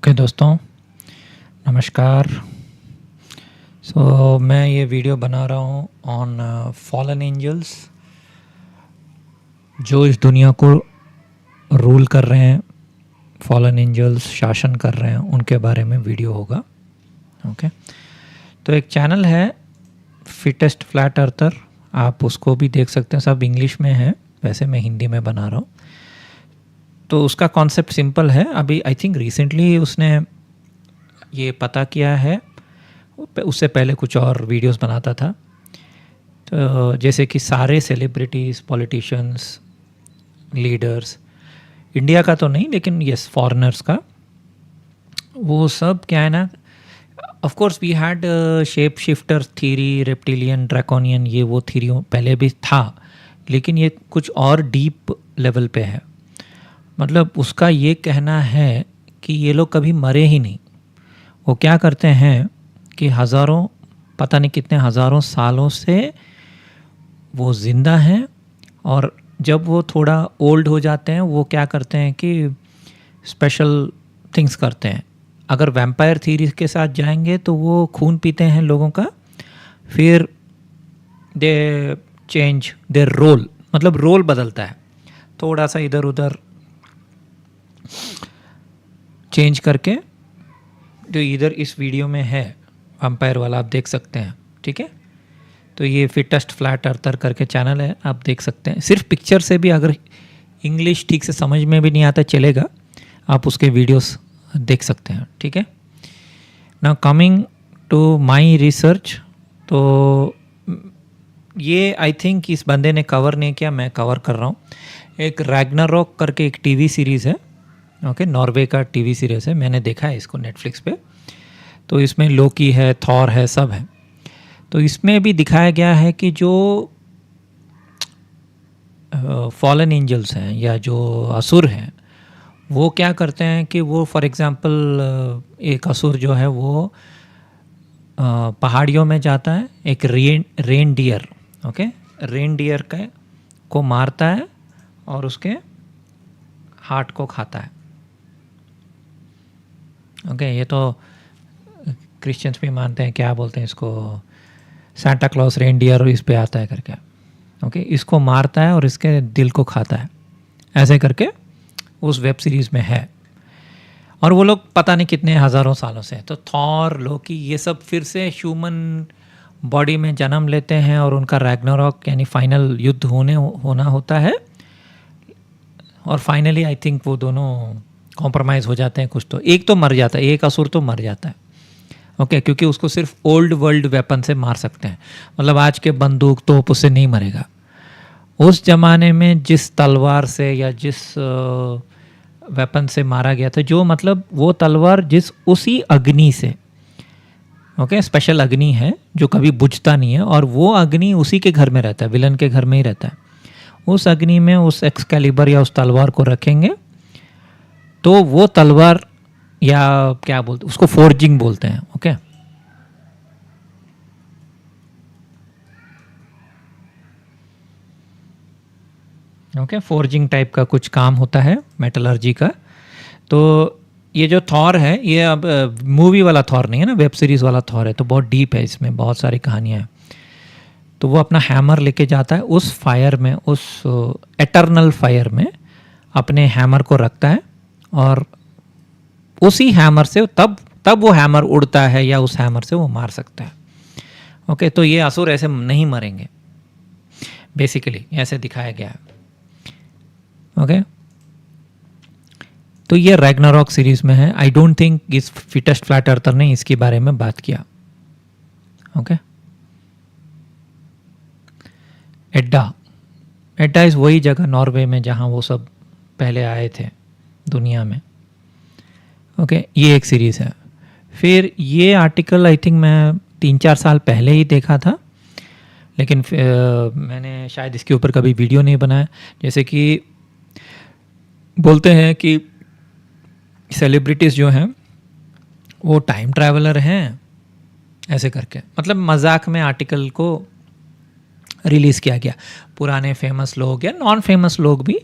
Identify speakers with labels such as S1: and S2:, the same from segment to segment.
S1: Okay दोस्तों, नमस्कार। मैं ये वीडियो बना रहा हूँ ऑन फॉलन एंजल्स जो इस दुनिया को रूल कर रहे हैं। फॉलन एंजल्स शासन कर रहे हैं, उनके बारे में वीडियो होगा। ओके, तो एक चैनल है फिटेस्ट फ्लैट अर्थर, आप उसको भी देख सकते हैं। सब इंग्लिश में है, वैसे मैं हिंदी में बना रहा हूँ। तो उसका कॉन्सेप्ट सिंपल है। अभी आई थिंक रिसेंटली उसने ये पता किया है, उससे पहले कुछ और वीडियोस बनाता था। तो जैसे कि सारे सेलिब्रिटीज़, पॉलिटिशियंस, लीडर्स, इंडिया का तो नहीं लेकिन यस फॉरेनर्स का, वो सब क्या है ना, of course we had shape shifter theory, reptilian, draconian, ये वो थीरी पहले भी था, लेकिन ये कुछ और डीप लेवल पे है। मतलब उसका ये कहना है कि ये लोग कभी मरे ही नहीं। वो क्या करते हैं कि हज़ारों, पता नहीं कितने हज़ारों सालों से वो ज़िंदा हैं, और जब वो थोड़ा ओल्ड हो जाते हैं वो क्या करते हैं कि स्पेशल थिंग्स करते हैं। अगर वैम्पायर थीरी के साथ जाएंगे तो वो खून पीते हैं लोगों का, फिर दे चेंज देयर रोल, मतलब रोल बदलता है, थोड़ा सा इधर उधर चेंज करके। जो इधर इस वीडियो में है वैम्पायर वाला, आप देख सकते हैं, ठीक है। तो ये फिटेस्ट फ्लैट अर्थर करके चैनल है, आप देख सकते हैं। सिर्फ पिक्चर से भी, अगर इंग्लिश ठीक से समझ में भी नहीं आता चलेगा, आप उसके वीडियोस देख सकते हैं, ठीक है। Now coming to my research, तो ये आई थिंक इस बंदे ने कवर नहीं किया, मैं कवर कर रहा हूँ। एक रैग्नारोक करके एक टीवी सीरीज़ है, ओके, नॉर्वे का टीवी सीरीज़ है, मैंने देखा है इसको नेटफ्लिक्स पे। तो इसमें लोकी है, थॉर है, सब है। तो इसमें भी दिखाया गया है कि जो फॉलन एंजल्स हैं या जो असुर हैं, वो क्या करते हैं कि वो फॉर एग्जांपल एक असुर जो है वो पहाड़ियों में जाता है, एक reindeer, okay, reindeer को मारता है और उसके हार्ट को खाता है। ओके, ये तो क्रिश्चियंस भी मानते हैं, क्या बोलते हैं इसको, सांता क्लॉज रेनडियर इस पे आता है करके। ओके, इसको मारता है और इसके दिल को खाता है, ऐसे करके उस वेब सीरीज़ में है। और वो लोग पता नहीं कितने हज़ारों सालों से। तो थॉर, लोकी, ये सब फिर से ह्यूमन बॉडी में जन्म लेते हैं और उनका रैग्नारॉक यानी फाइनल युद्ध होना होता है। और फाइनली आई थिंक वो दोनों कॉम्प्रोमाइज़ हो जाते हैं कुछ। तो एक तो मर जाता है, एक असुर तो मर जाता है, ओके, क्योंकि उसको सिर्फ ओल्ड वर्ल्ड वेपन से मार सकते हैं। मतलब आज के बंदूक तोप उससे नहीं मरेगा। उस ज़माने में जिस तलवार से या जिस वेपन से मारा गया था, जो मतलब वो तलवार जिस उसी अग्नि से, ओके, स्पेशल अग्नि है जो कभी बुझता नहीं है, और वो अग्नि उसी के घर में रहता है, विलन के घर में ही रहता है। उस अग्नि में उस एक्सकैलिबर या उस तलवार को रखेंगे तो वो तलवार, या क्या बोलते, उसको फोर्जिंग बोलते हैं, ओके। ओके, फोर्जिंग टाइप का कुछ काम होता है मेटलर्जी का। तो ये जो थॉर है, ये अब मूवी वाला थॉर नहीं है ना, वेब सीरीज़ वाला थॉर है, तो बहुत डीप है, इसमें बहुत सारी कहानियाँ हैं। तो वो अपना हैमर लेके जाता है उस फायर में, उस एटर्नल फायर में अपने हैमर को रखता है, और उसी हैमर से तब वो हैमर उड़ता है, या उस हैमर से वो मार सकता है। ओके, तो ये असुर ऐसे नहीं मरेंगे, बेसिकली ऐसे दिखाया गया है। ओके, तो ये रैग्नारॉक सीरीज में है। आई डोंट थिंक इस फिटेस्ट फ्लैट अर्थर ने इसके बारे में बात किया। ओके, एड्डा इस वही जगह नॉर्वे में जहाँ वो सब पहले आए थे दुनिया में। ओके, ये एक सीरीज़ है। फिर ये आर्टिकल आई थिंक मैं 3-4 साल पहले ही देखा था, लेकिन मैंने शायद इसके ऊपर कभी वीडियो नहीं बनाया। जैसे कि बोलते हैं कि सेलिब्रिटीज़ जो हैं वो टाइम ट्रैवलर हैं, ऐसे करके, मतलब मजाक में आर्टिकल को रिलीज़ किया गया। पुराने फेमस लोग या नॉन फेमस लोग भी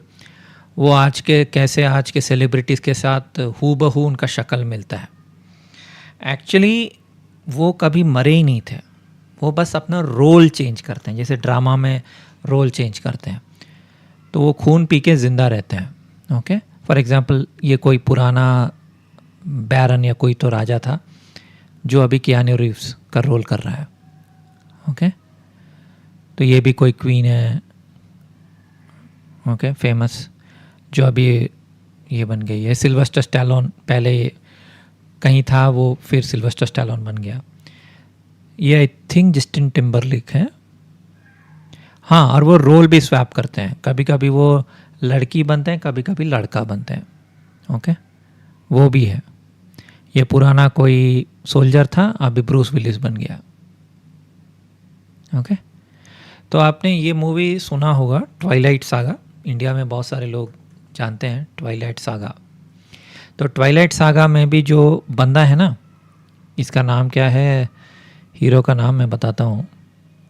S1: वो आज के कैसे आज के सेलिब्रिटीज़ के साथ हू बहू उनका शक्ल मिलता है। एक्चुअली वो कभी मरे ही नहीं थे, वो बस अपना रोल चेंज करते हैं, जैसे ड्रामा में रोल चेंज करते हैं, तो वो खून पी के ज़िंदा रहते हैं। ओके, फॉर एग्ज़ाम्पल ये कोई पुराना बैरन या कोई तो राजा था जो अभी कियानू रीव्स का रोल कर रहा है। ओके, तो ये भी कोई क्वीन है, ओके, फेमस, जो अभी ये बन गई है। सिल्वेस्टर स्टैलोन पहले कहीं था, वो फिर सिल्वेस्टर स्टैलोन बन गया। ये आई थिंक जस्टिन टिम्बरलेक है। हाँ, और वो रोल भी स्वैप करते हैं, कभी कभी वो लड़की बनते हैं, कभी कभी लड़का बनते हैं। ओके, वो भी है। ये पुराना कोई सोल्जर था, अभी ब्रूस विलिस बन गया। ओके, तो आपने ये मूवी सुना होगा, ट्वाइलाइट सागा। इंडिया में बहुत सारे लोग जानते हैं ट्वाइलाइट सागा। तो ट्वाइलाइट सागा में भी जो बंदा है ना, इसका नाम क्या है, हीरो का नाम मैं बताता हूँ।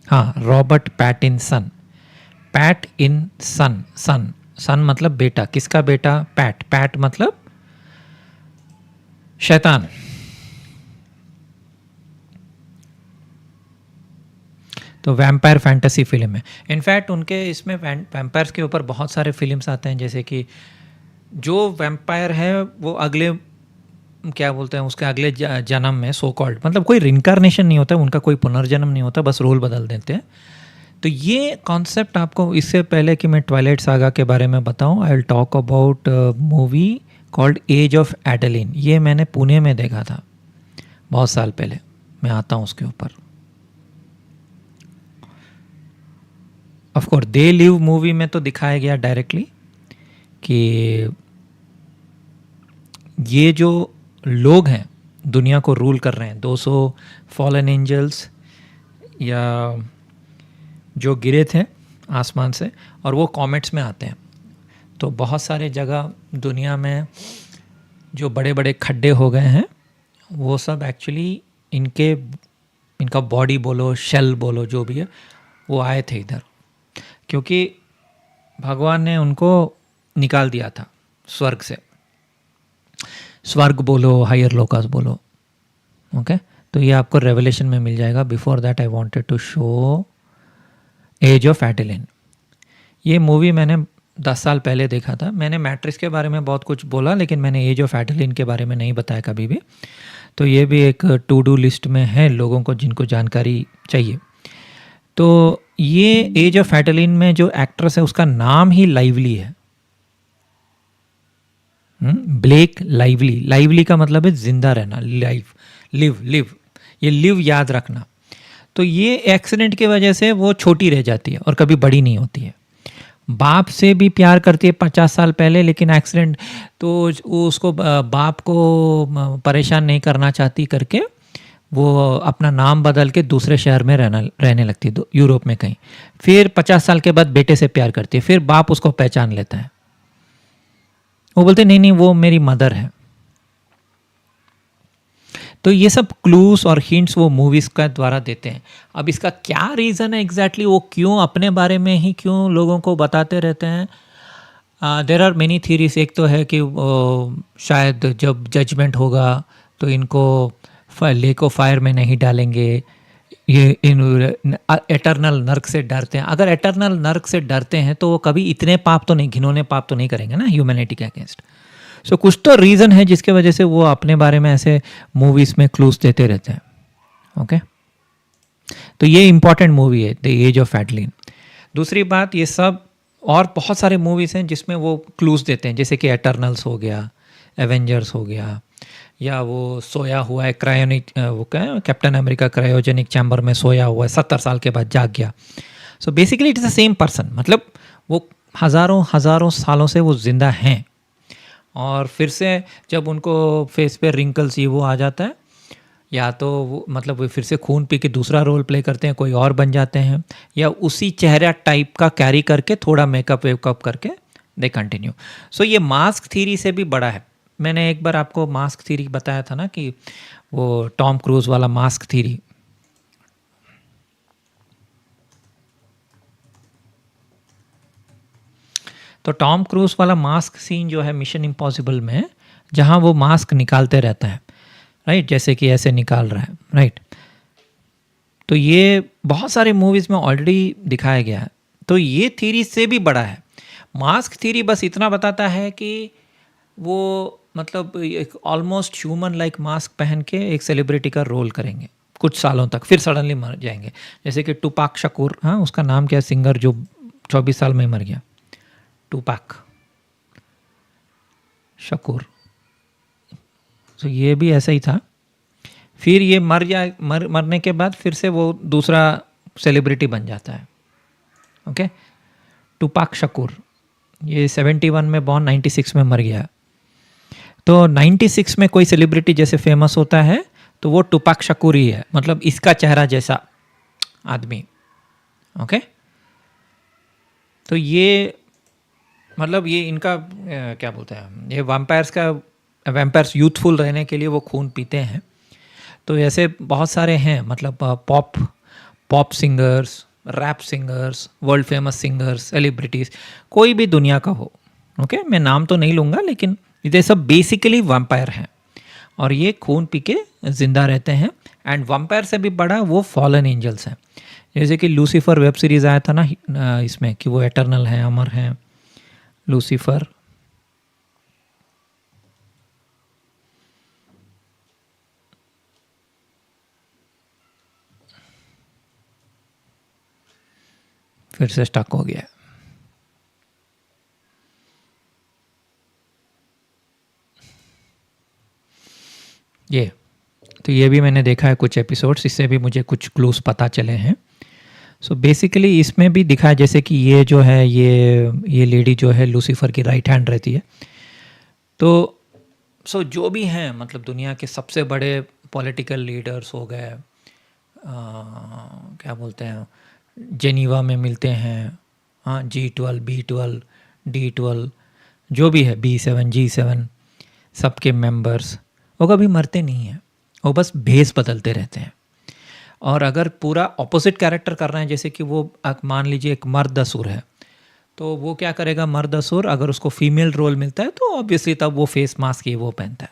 S1: हाँ, रॉबर्ट पैटिनसन। पैट इन सन, सन सन मतलब बेटा, किसका बेटा, पैट, पैट मतलब शैतान। तो वैम्पायर फैंटेसी फिल्म है। इनफैक्ट उनके इसमें वैम्पायर्स के ऊपर बहुत सारे फिल्म्स आते हैं, जैसे कि जो वैम्पायर है वो अगले क्या बोलते हैं उसके अगले जन्म में सो कॉल्ड, मतलब कोई रिनकारनेशन नहीं होता, उनका कोई पुनर्जन्म नहीं होता, बस रोल बदल देते हैं। तो ये कॉन्सेप्ट आपको, इससे पहले कि मैं ट्वाइलाइट सागा के बारे में बताऊं, I will talk about movie called Age of Adaline. ये मैंने पुणे में देखा था बहुत साल पहले, मैं आता हूँ उसके ऊपर। Of course they live movie में तो दिखाया गया डायरेक्टली कि ये जो लोग हैं दुनिया को रूल कर रहे हैं, 200 फॉलन एंजल्स या जो गिरे थे आसमान से, और वो कॉमेट्स में आते हैं। तो बहुत सारे जगह दुनिया में जो बड़े बड़े खड्डे हो गए हैं, वो सब एक्चुअली इनका बॉडी बोलो, शेल बोलो, जो भी है, वो आए थे इधर, क्योंकि भगवान ने उनको निकाल दिया था स्वर्ग से। स्वर्ग बोलो, हायर लोकास बोलो। ओके, तो ये आपको रेवलेशन में मिल जाएगा। Before that I wanted to show Age of Adaline. ये मूवी मैंने 10 साल पहले देखा था। मैंने मैट्रिक्स के बारे में बहुत कुछ बोला, लेकिन मैंने एज ऑफ एडेलिन के बारे में नहीं बताया कभी भी। तो ये भी एक टू डू लिस्ट में है लोगों को जिनको जानकारी चाहिए। तो ये एज ऑफ एडेलिन में जो एक्ट्रेस है उसका नाम ही लाइवली है, ब्लेक लाइवली। लाइवली का मतलब है जिंदा रहना, लाइव, लिव, ये लिव याद रखना। तो ये एक्सीडेंट की वजह से वो छोटी रह जाती है और कभी बड़ी नहीं होती है। बाप से भी प्यार करती है 50 साल पहले, लेकिन एक्सीडेंट तो उसको बाप को परेशान नहीं करना चाहती करके वो अपना नाम बदल के दूसरे शहर में रहने लगती है, यूरोप में कहीं। फिर 50 साल के बाद बेटे से प्यार करती है, फिर बाप उसको पहचान लेता है, वो बोलते नहीं वो मेरी मदर है। तो ये सब क्लूज और हिंट्स वो मूवीज का द्वारा देते हैं। अब इसका क्या रीज़न है एग्जैक्टली, वो क्यों अपने बारे में ही क्यों लोगों को बताते रहते हैं? There are many theories. एक तो है कि शायद जब जजमेंट होगा तो इनको लेक ऑफ फायर में नहीं डालेंगे, ये इन एटर्नल नर्क से डरते हैं। अगर एटर्नल नर्क से डरते हैं तो वो कभी इतने पाप तो नहीं, घिनौने पाप तो नहीं करेंगे ना ह्यूमैनिटी के अगेंस्ट। सो कुछ तो रीज़न है जिसके वजह से वो अपने बारे में ऐसे मूवीज़ में क्लूज देते रहते हैं। ओके, तो ये इंपॉर्टेंट मूवी है द एज ऑफ एडेलिन। दूसरी बात, ये सब और बहुत सारे मूवीज़ हैं जिसमें वो क्लूज देते हैं, जैसे कि एटर्नल्स हो गया, एवेंजर्स हो गया, या वो सोया हुआ है क्रायोनिक, वो क्या है, कैप्टन अमेरिका क्रायोजेनिक चैम्बर में सोया हुआ है, 70 साल के बाद जाग गया। So basically it is the same person, मतलब वो हज़ारों सालों से वो जिंदा हैं, और फिर से जब उनको फेस पे रिंकल्स ये वो आ जाता है, या तो वो मतलब वो फिर से खून पी के दूसरा रोल प्ले करते हैं, कोई और बन जाते हैं, या उसी चेहरा टाइप का कैरी करके थोड़ा मेकअप वेकअप करके दे कंटिन्यू। सो ये मास्क थ्योरी से भी बड़ा है। मैंने एक बार आपको मास्क थ्योरी बताया था ना, कि वो टॉम क्रूज वाला मास्क थ्योरी। तो टॉम क्रूज वाला मास्क सीन जो है मिशन इम्पॉसिबल में, जहाँ वो मास्क निकालते रहता है, राइट, जैसे कि ऐसे निकाल रहा है, राइट, तो ये बहुत सारे मूवीज़ में ऑलरेडी दिखाया गया है। तो ये थ्योरी से भी बड़ा है। मास्क थ्योरी बस इतना बताता है कि वो मतलब एक ऑलमोस्ट ह्यूमन लाइक मास्क पहन के एक सेलिब्रिटी का रोल करेंगे कुछ सालों तक, फिर सडनली मर जाएंगे। जैसे कि टुपाक शकूर, हाँ उसका नाम क्या है, सिंगर जो 24 साल में मर गया, टुपाक शकूर। तो ये भी ऐसा ही था, फिर ये मरने के बाद फिर से वो दूसरा सेलिब्रिटी बन जाता है। ओके, टुपाक शकूर ये 71 में बॉर्न, 96 में मर गया। तो 96 में कोई सेलिब्रिटी जैसे फेमस होता है तो वो टुपाक शकूर ही है, मतलब इसका चेहरा जैसा आदमी। ओके, तो ये मतलब ये इनका क्या बोलते हैं, ये वैम्पायर्स यूथफुल रहने के लिए वो खून पीते हैं। तो ऐसे बहुत सारे हैं, मतलब pop singers, rap singers, world famous singers, celebrities, कोई भी दुनिया का हो। ओके, मैं नाम तो नहीं लूँगा, लेकिन ये सब बेसिकली वैम्पायर हैं और ये खून पी के ज़िंदा रहते हैं। एंड वैम्पायर से भी बड़ा वो फॉलन एंजल्स हैं। जैसे कि लूसीफर वेब सीरीज़ आया था ना इसमें, कि वो एटर्नल हैं, अमर हैं, लूसीफर। फिर से स्टक हो गया। ये भी मैंने देखा है कुछ एपिसोड्स, इससे भी मुझे कुछ क्लूज पता चले हैं। सो बेसिकली इसमें भी दिखा है जैसे कि ये जो है ये लेडी जो है लूसीफर की राइट हैंड रहती है। तो जो भी हैं, मतलब दुनिया के सबसे बड़े पॉलिटिकल लीडर्स हो गए, क्या बोलते हैं, जेनीवा में मिलते हैं, हाँ, G12, B12, D12, जो भी है, B7, G7, सबके मेंबर्स वो कभी मरते नहीं हैं, वो बस भेस बदलते रहते हैं। और अगर पूरा ऑपोजिट कैरेक्टर कर रहे हैं, जैसे कि वो मान लीजिए एक मर्द असुर है, तो वो क्या करेगा, मर्द असुर अगर उसको फीमेल रोल मिलता है तो ऑब्वियसली तब वो फेस मास्क ये वो पहनता है।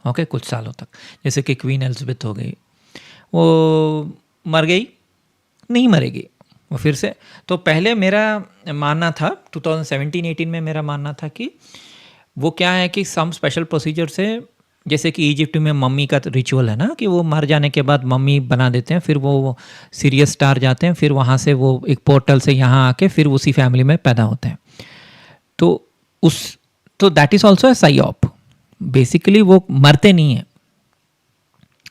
S1: ओके, कुछ सालों तक। जैसे कि क्वीन एलिजाबेथ हो गई, वो मर गई, नहीं मरेगी वो फिर से। तो पहले मेरा मानना था 2017-18 में मेरा मानना था कि वो क्या है कि सम स्पेशल प्रोसीजर से, जैसे कि इजिप्ट में मम्मी का रिचुअल है ना, कि वो मर जाने के बाद मम्मी बना देते हैं, फिर वो सीरियस स्टार जाते हैं, फिर वहाँ से वो एक पोर्टल से यहाँ आके फिर उसी फैमिली में पैदा होते हैं। तो that is also a psyop. Basically वो मरते नहीं हैं,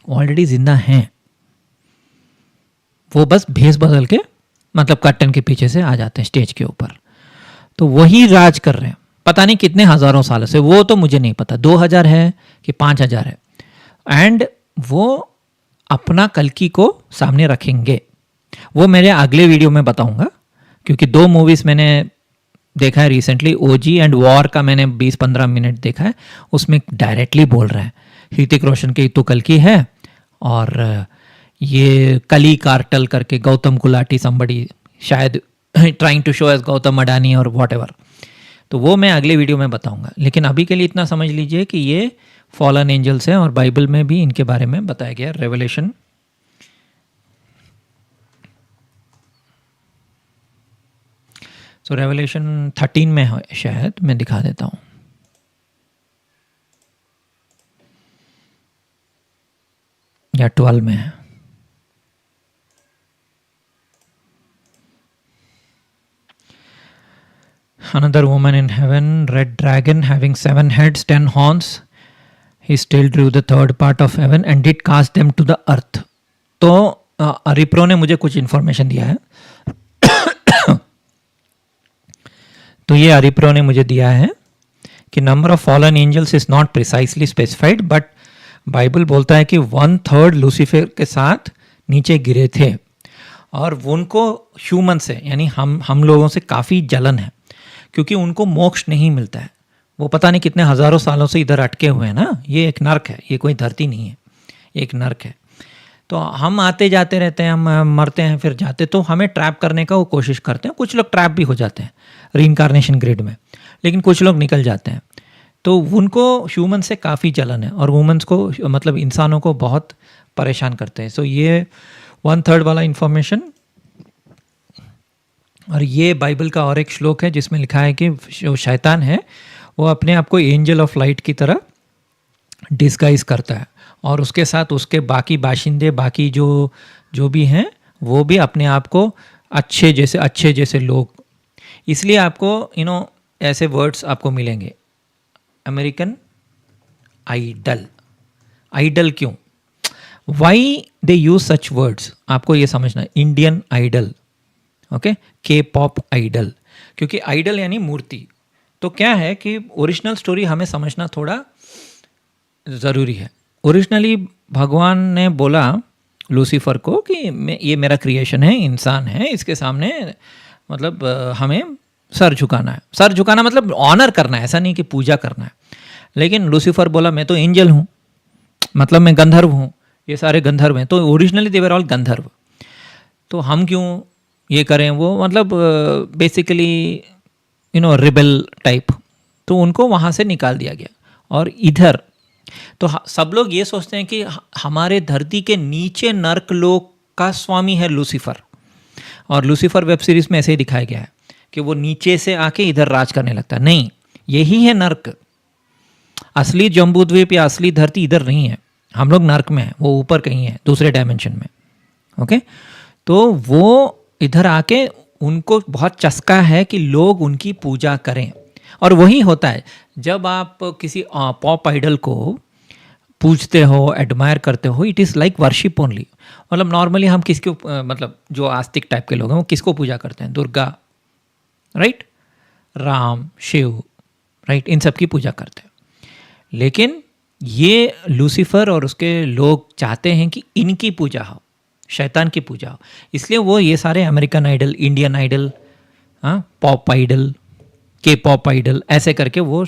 S1: ऑलरेडी जिंदा हैं, वो बस भेस बदल के मतलब कर्टन के पीछे से आ जाते हैं स्टेज के ऊपर। तो वही राज कर रहे हैं, पता नहीं कितने हज़ारों सालों से, वो तो मुझे नहीं पता 2000 है कि 5000 है। एंड वो अपना कल्कि को सामने रखेंगे, वो मेरे अगले वीडियो में बताऊंगा, क्योंकि 2 मूवीज़ मैंने देखा है रिसेंटली, ओजी एंड वॉर का मैंने 20-15 मिनट देखा है, उसमें डायरेक्टली बोल रहा है ऋतिक रोशन की तो कल्कि है, और ये कली कार्टल करके गौतम गुलाटी समबड़ी शायद trying to show as Gautam Adani और व्हाटएवर, तो वो मैं अगले वीडियो में बताऊंगा। लेकिन अभी के लिए इतना समझ लीजिए कि ये फॉलन एंजल्स हैं और बाइबल में भी इनके बारे में बताया गया। रेवलेशन रेवलेशन 13 में है शायद, मैं दिखा देता हूँ। या 12 में है। Another woman in heaven, red dragon having 7 heads, 10 horns. He still drew the third part of heaven and did cast them to the earth. तो अरिप्रो ने मुझे कुछ इन्फॉर्मेशन दिया है। तो ये अरिप्रो ने मुझे दिया है कि number of fallen angels is not precisely specified, but Bible बोलता है कि 1/3 लूसीफर के साथ नीचे गिरे थे, और उनको ह्यूमन से यानी हम लोगों से काफ़ी जलन है, क्योंकि उनको मोक्ष नहीं मिलता है। वो पता नहीं कितने हज़ारों सालों से इधर अटके हुए हैं ना, ये एक नर्क है, ये कोई धरती नहीं है, एक नर्क है। तो हम आते जाते रहते हैं, हम मरते हैं फिर जाते, तो हमें ट्रैप करने का वो कोशिश करते हैं। कुछ लोग ट्रैप भी हो जाते हैं रीइंकार्नेशन ग्रिड में, लेकिन कुछ लोग निकल जाते हैं। तो उनको ह्यूमन से काफ़ी जलन है और वुमेंस को, मतलब इंसानों को बहुत परेशान करते हैं। सो ये 1/3 वाला इंफॉर्मेशन। और ये बाइबल का और एक श्लोक है जिसमें लिखा है कि जो शैतान है वो अपने आप को एंजल ऑफ लाइट की तरह डिस्गाइज करता है, और उसके साथ उसके बाकी बाशिंदे, बाकी जो भी हैं, वो भी अपने आप को अच्छे जैसे लोग। इसलिए आपको ऐसे वर्ड्स आपको मिलेंगे, अमेरिकन आइडल। आइडल क्यों, why they use such words, आपको ये समझना है। इंडियन आइडल, ओके, के पॉप आइडल, क्योंकि आइडल यानी मूर्ति। तो क्या है कि ओरिजिनल स्टोरी हमें समझना थोड़ा ज़रूरी है। ओरिजिनली भगवान ने बोला लूसीफर को कि ये मेरा क्रिएशन है, इंसान है, इसके सामने मतलब हमें सर झुकाना है। सर झुकाना मतलब ऑनर करना है, ऐसा नहीं कि पूजा करना है। लेकिन लूसीफर बोला मैं तो एंजल हूँ, मतलब मैं गंधर्व हूँ, ये सारे गंधर्व हैं। तो ओरिजिनली दे वर ऑल गंधर्व, तो हम क्यों ये करें? वो मतलब बेसिकली रिबेल टाइप, तो उनको वहाँ से निकाल दिया गया। और इधर तो सब लोग ये सोचते हैं कि हमारे धरती के नीचे नर्क लोक का स्वामी है लूसीफर, और लूसीफर वेब सीरीज में ऐसे ही दिखाया गया है कि वो नीचे से आके इधर राज करने लगता है। नहीं, यही है नर्क। असली जम्बूद्वीप या असली धरती इधर नहीं है, हम लोग नर्क में हैं, वो ऊपर कहीं है, दूसरे डायमेंशन में। ओके, तो वो इधर आके उनको बहुत चस्का है कि लोग उनकी पूजा करें। और वही होता है जब आप किसी पॉप आइडल को पूजते हो, एडमायर करते हो, it is like worship only. मतलब नॉर्मली हम किसको मतलब जो आस्तिक टाइप के लोग हैं वो किसको पूजा करते हैं? दुर्गा, राइट, राम, शिव, राइट, इन सब की पूजा करते हैं। लेकिन ये लूसीफर और उसके लोग चाहते हैं कि इनकी पूजा हो, शैतान की पूजा हो। इसलिए वो ये सारे American idol, Indian idol, pop idol, K pop idol, ऐसे करके वो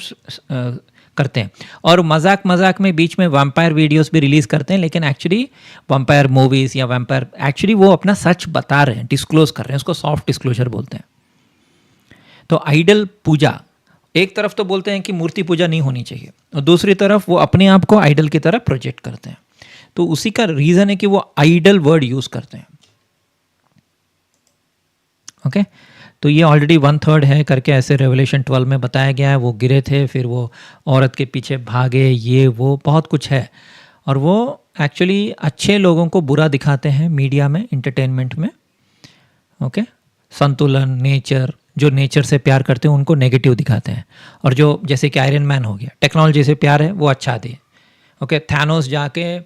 S1: करते हैं। और मजाक मजाक में बीच में वैम्पायर वीडियोस भी रिलीज़ करते हैं, लेकिन एक्चुअली वैम्पायर मूवीज़ या वैम्पायर एक्चुअली वो अपना सच बता रहे हैं, डिस्क्लोज कर रहे हैं, उसको सॉफ्ट डिस्क्लोजर बोलते हैं। तो आइडल पूजा, एक तरफ तो बोलते हैं कि मूर्ति पूजा नहीं होनी चाहिए, और दूसरी तरफ वो अपने आप को आइडल की तरह प्रोजेक्ट करते हैं। तो उसी का रीज़न है कि वो आइडल वर्ड यूज़ करते हैं। ओके, तो ये ऑलरेडी 1/3 है करके ऐसे रेवलेशन 12 में बताया गया है। वो गिरे थे, फिर वो औरत के पीछे भागे, ये वो बहुत कुछ है। और वो एक्चुअली अच्छे लोगों को बुरा दिखाते हैं मीडिया में, इंटरटेनमेंट में। ओके, संतुलन, नेचर, जो नेचर से प्यार करते हैं उनको नेगेटिव दिखाते हैं, और जो जैसे कि आयरन मैन हो गया, टेक्नोलॉजी से प्यार है, वो अच्छा दे। ओके, थैनोस जाके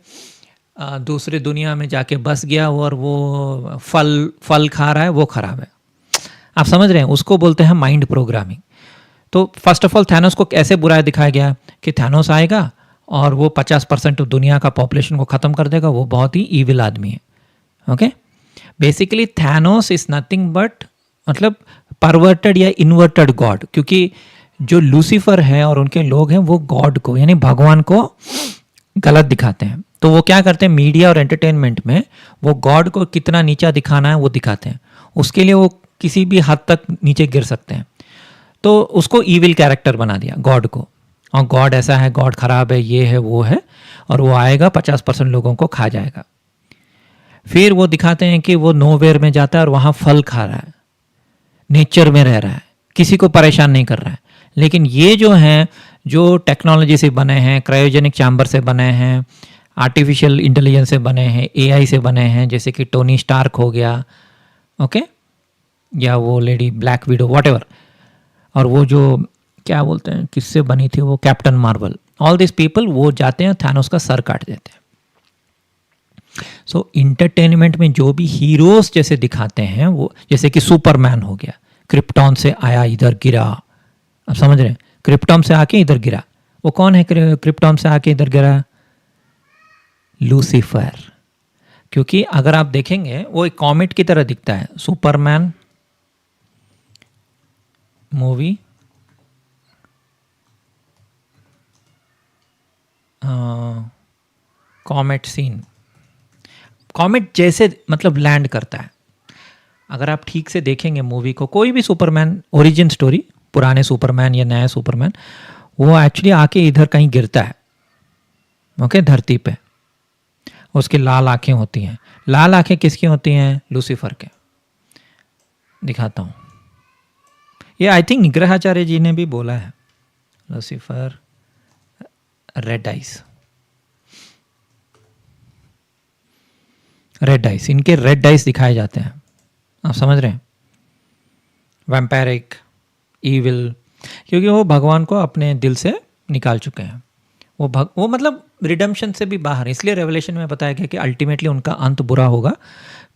S1: दूसरी दुनिया में जाके बस गया और वो फल खा रहा है, वो खराब है। आप समझ रहे हैं, उसको बोलते हैं माइंड प्रोग्रामिंग। तो फर्स्ट ऑफ ऑल थैनोस को ऐसे बुरा दिखाया गया कि थैनोस आएगा और वो 50% दुनिया का पॉपुलेशन को ख़त्म कर देगा, वो बहुत ही ईविल आदमी है। Okay, basically Thanos is nothing but मतलब परवर्टेड या इन्वर्टेड गॉड, क्योंकि जो लूसीफर है और उनके लोग हैं वो गॉड को यानी भगवान को गलत दिखाते हैं। तो वो क्या करते हैं, मीडिया और एंटरटेनमेंट में वो गॉड को कितना नीचा दिखाना है वो दिखाते हैं। उसके लिए वो किसी भी हद तक नीचे गिर सकते हैं। तो उसको ईविल कैरेक्टर बना दिया गॉड को, और गॉड ऐसा है, गॉड खराब है, ये है, वो है, और वो आएगा 50% लोगों को खा जाएगा। फिर वो दिखाते हैं कि वो नोवेयर में जाता है और वहाँ फल खा रहा है, नेचर में रह रहा है, किसी को परेशान नहीं कर रहा है। लेकिन ये जो हैं, जो टेक्नोलॉजी से बने हैं, क्रायोजेनिक चैम्बर से बने हैं, आर्टिफिशियल इंटेलिजेंस से बने हैं, एआई से बने हैं, जैसे कि टोनी स्टार्क हो गया, ओके, या वो लेडी ब्लैक विडो, व्हाटएवर, और वो जो क्या बोलते हैं किससे बनी थी वो, captain Marvel, all this people वो जाते हैं थैनोस का सर काट देते हैं। सो इंटरटेनमेंट में जो भी हीरोज जैसे दिखाते हैं, वो जैसे कि सुपरमैन हो गया, क्रिप्टॉन से आया इधर गिरा, आप समझ रहे हैं, क्रिप्टॉन से आके इधर गिरा। वो कौन है क्रिप्टॉन से आके इधर गिरा? लूसीफर। क्योंकि अगर आप देखेंगे वो एक कॉमेट की तरह दिखता है। Superman movie, comet scene, comet जैसे मतलब लैंड करता है। अगर आप ठीक से देखेंगे मूवी को, कोई भी सुपरमैन ओरिजिन स्टोरी, पुराने सुपरमैन या नया सुपरमैन, वो एक्चुअली आके इधर कहीं गिरता है, ओके, धरती पे। उसकी लाल आंखें होती हैं। लाल आंखें किसकी होती हैं? लूसीफर के। दिखाता हूँ, ये आई थिंक निग्रहाचार्य जी ने भी बोला है, Lucifer red ice, red ice, इनके रेड आइस दिखाए जाते हैं। आप समझ रहे हैं? वैम्पैरिक, ईविल, क्योंकि वो भगवान को अपने दिल से निकाल चुके हैं। वो मतलब रिडेम्पशन से भी बाहर। इसलिए रेवलेशन में बताया गया कि अल्टीमेटली उनका अंत बुरा होगा,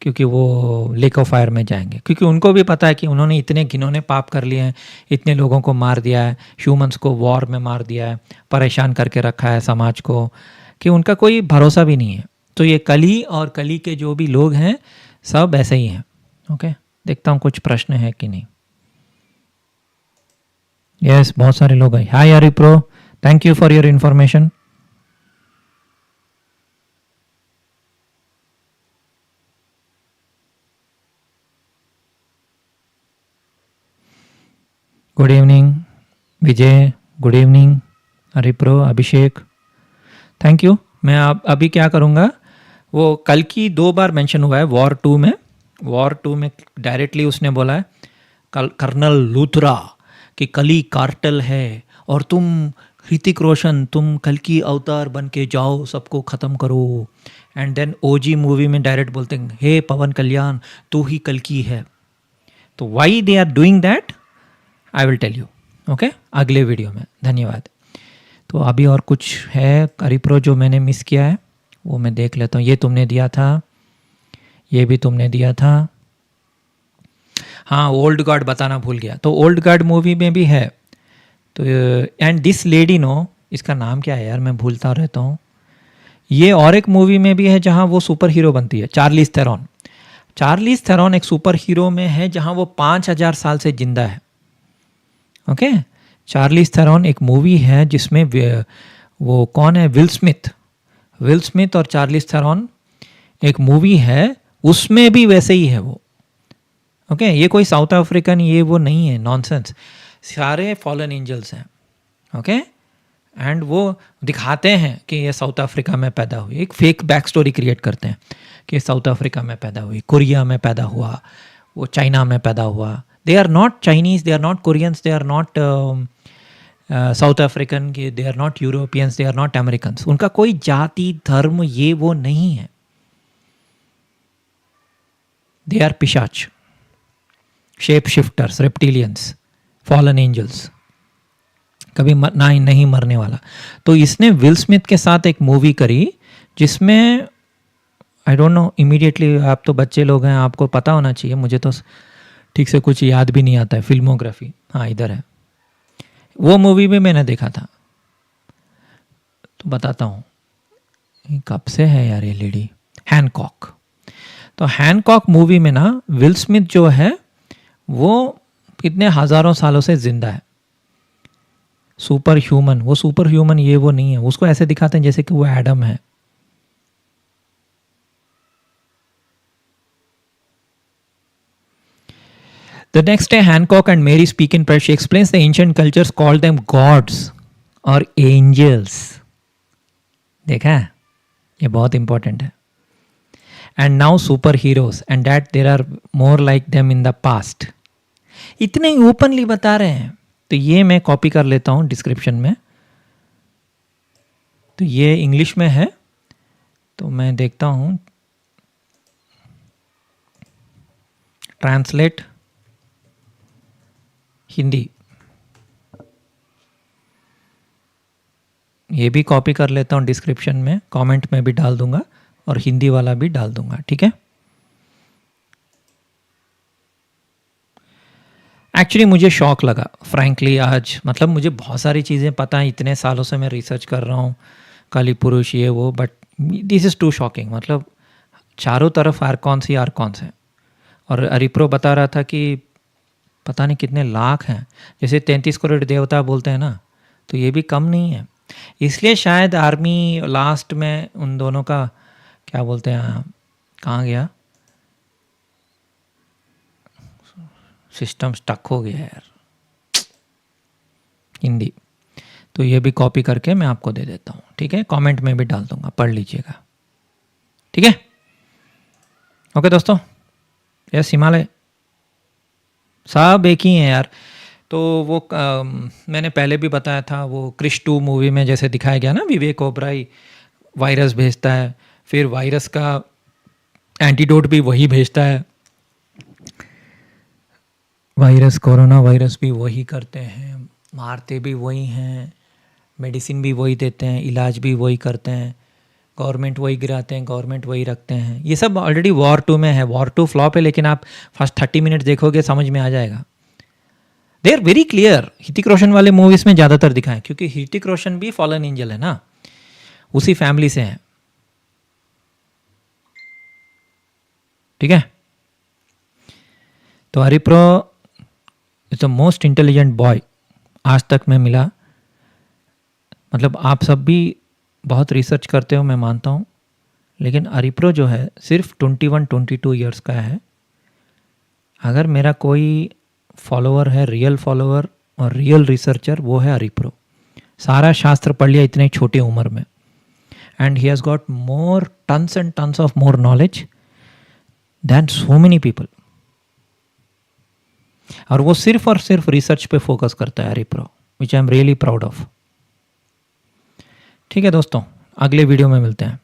S1: क्योंकि वो लेक ऑफ फायर में जाएंगे। क्योंकि उनको भी पता है कि उन्होंने इतने घिनौने पाप कर लिए हैं, इतने लोगों को मार दिया है, ह्यूमंस को वॉर में मार दिया है, परेशान करके रखा है समाज को, कि उनका कोई भरोसा भी नहीं है। तो ये कली और कली के जो भी लोग हैं सब ऐसे ही हैं। ओके, देखता हूँ कुछ प्रश्न है कि नहीं। यस, बहुत सारे लोग हैं। Hi Hari Pro, thank you for your information. Good evening Vijay, good evening Haripro, Abhishek, thank you. मैं अभी क्या करूँगा, वो कल की 2 बार मेंशन हुआ है वॉर 2 में। वॉर 2 में डायरेक्टली उसने बोला है कर्नल लूथरा कि कली कार्टेल है और तुम ऋतिक रोशन, तुम कल की अवतार बन के जाओ, सबको ख़त्म करो। एंड देन ओजी मूवी में डायरेक्ट बोलते हैं, हे पवन कल्याण, तू ही कल की है। तो why they are doing that, I will tell you, okay, अगले वीडियो में। धन्यवाद। तो अभी और कुछ है हरिप्रो जो मैंने मिस किया है, वो मैं देख लेता हूँ। ये तुमने दिया था, ये भी तुमने दिया था। हाँ, ओल्ड गॉड बताना भूल गया। तो ओल्ड गॉड मूवी में भी है। तो एंड दिस लेडी नो, इसका नाम क्या है यार, मैं भूलता रहता हूँ। ये और एक मूवी में भी है जहाँ वो सुपर हीरो बनती है, चार्लीज थेरॉन। चार्लीज थेरॉन एक सुपर हीरो में है जहाँ वो 5000 साल से जिंदा है। ओके, चार्लीज थेरॉन एक मूवी है जिसमें वो कौन है, विल स्मिथ। विल स्मिथ और चार्लीज थेरॉन एक मूवी है, उसमें भी वैसे ही है वो। ओके, ये कोई साउथ अफ्रीकन ये वो नहीं है, नॉनसेंस, सारे फॉलन एंजल्स हैं। ओके, एंड वो दिखाते हैं कि ये साउथ अफ्रीका में पैदा हुई, एक फेक बैक स्टोरी क्रिएट करते हैं कि साउथ अफ्रीका में पैदा हुई, कोरिया में पैदा हुआ, वो चाइना में पैदा हुआ। They are not Chinese, they are not Koreans, they are not South African, they are not Europeans, they are not Americans. उनका कोई जाति धर्म ये वो नहीं है। दे आर पिशाच, shape shifters, reptilians, fallen angels, कभी नहीं मरने वाला। तो इसने विल स्मिथ के साथ एक मूवी करी जिसमें आई डोंट नो, इमीडिएटली आप तो बच्चे लोग हैं, आपको पता होना चाहिए, मुझे तो ठीक से कुछ याद भी नहीं आता है। फिल्मोग्राफी, हाँ इधर है, वो मूवी भी मैंने देखा था। तो बताता हूँ, कब से है यार ये लेडी, हैनकॉक। तो हैनकॉक मूवी में ना विल स्मिथ जो है वो इतने हज़ारों सालों से जिंदा है, सुपर ह्यूमन। वो सुपर ह्यूमन ये वो नहीं है, उसको ऐसे दिखाते हैं जैसे कि वो एडम है। The next day, Hancock and Mary speak in prayer. She explains the ancient cultures called them gods or angels. देखा है, ये बहुत इंपॉर्टेंट है। And now superheroes, and that there are more like them in the past. इतने openly बता रहे हैं। तो ये मैं कॉपी कर लेता हूँ डिस्क्रिप्शन में। तो ये इंग्लिश में है, तो मैं देखता हूँ ट्रांसलेट हिंदी, ये भी कॉपी कर लेता हूँ डिस्क्रिप्शन में, कमेंट में भी डाल दूंगा और हिंदी वाला भी डाल दूंगा, ठीक है। एक्चुअली मुझे शौक लगा फ्रैंकली आज, मतलब मुझे बहुत सारी चीज़ें पता हैं, इतने सालों से मैं रिसर्च कर रहा हूँ, काली पुरुष ये वो, but this is too shocking. मतलब चारों तरफ आर्कॉन्स ही आर्कॉन्स हैं। और अरिप्रो बता रहा था कि पता नहीं कितने लाख हैं, जैसे 33 करोड़ देवता बोलते हैं ना, तो ये भी कम नहीं है। इसलिए शायद आर्मी लास्ट में उन दोनों का क्या बोलते हैं, कहाँ गया, सिस्टम स्टक हो गया यार, हिंदी। तो ये भी कॉपी करके मैं आपको दे देता हूँ, ठीक है, कमेंट में भी डाल दूंगा, पढ़ लीजिएगा, ठीक है। ओके दोस्तों, यस हिमालय सब एक ही हैं यार। तो वो मैंने पहले भी बताया था, वो क्रिश 2 मूवी में जैसे दिखाया गया ना, विवेक ओबराय वायरस भेजता है, फिर वायरस का एंटीडोट भी वही भेजता है, वायरस कोरोना वायरस भी वही करते हैं, मारते भी वही हैं, मेडिसिन भी वही देते हैं, इलाज भी वही करते हैं, गवर्नमेंट वही गिराते हैं, गवर्नमेंट वही रखते हैं। ये सब ऑलरेडी वॉर 2 में है, वॉर 2 फ्लॉप है, लेकिन आप फर्स्ट 30 मिनट देखोगे समझ में आ जाएगा। They are very clear. Hrithik Roshan वाले मूवीज में ज़्यादातर दिखाएं, क्योंकि ऋतिक रोशन भी फॉलन एंजल है ना, उसी फैमिली से हैं, ठीक है। तो Haripro is the most intelligent boy आज तक मैं मिला। मतलब आप सब भी बहुत रिसर्च करते हो, मैं मानता हूँ, लेकिन हरिप्रो जो है सिर्फ 21-22 ईयर्स का है। अगर मेरा कोई फॉलोअर है, रियल फॉलोअर और रियल रिसर्चर, वो है हरिप्रो। सारा शास्त्र पढ़ लिया इतने छोटी उम्र में, and he has got more tons and tons of more knowledge than so many people. और वो सिर्फ और सिर्फ रिसर्च पे फोकस करता है Haripro, which I am really proud of. ठीक है दोस्तों, अगले वीडियो में मिलते हैं।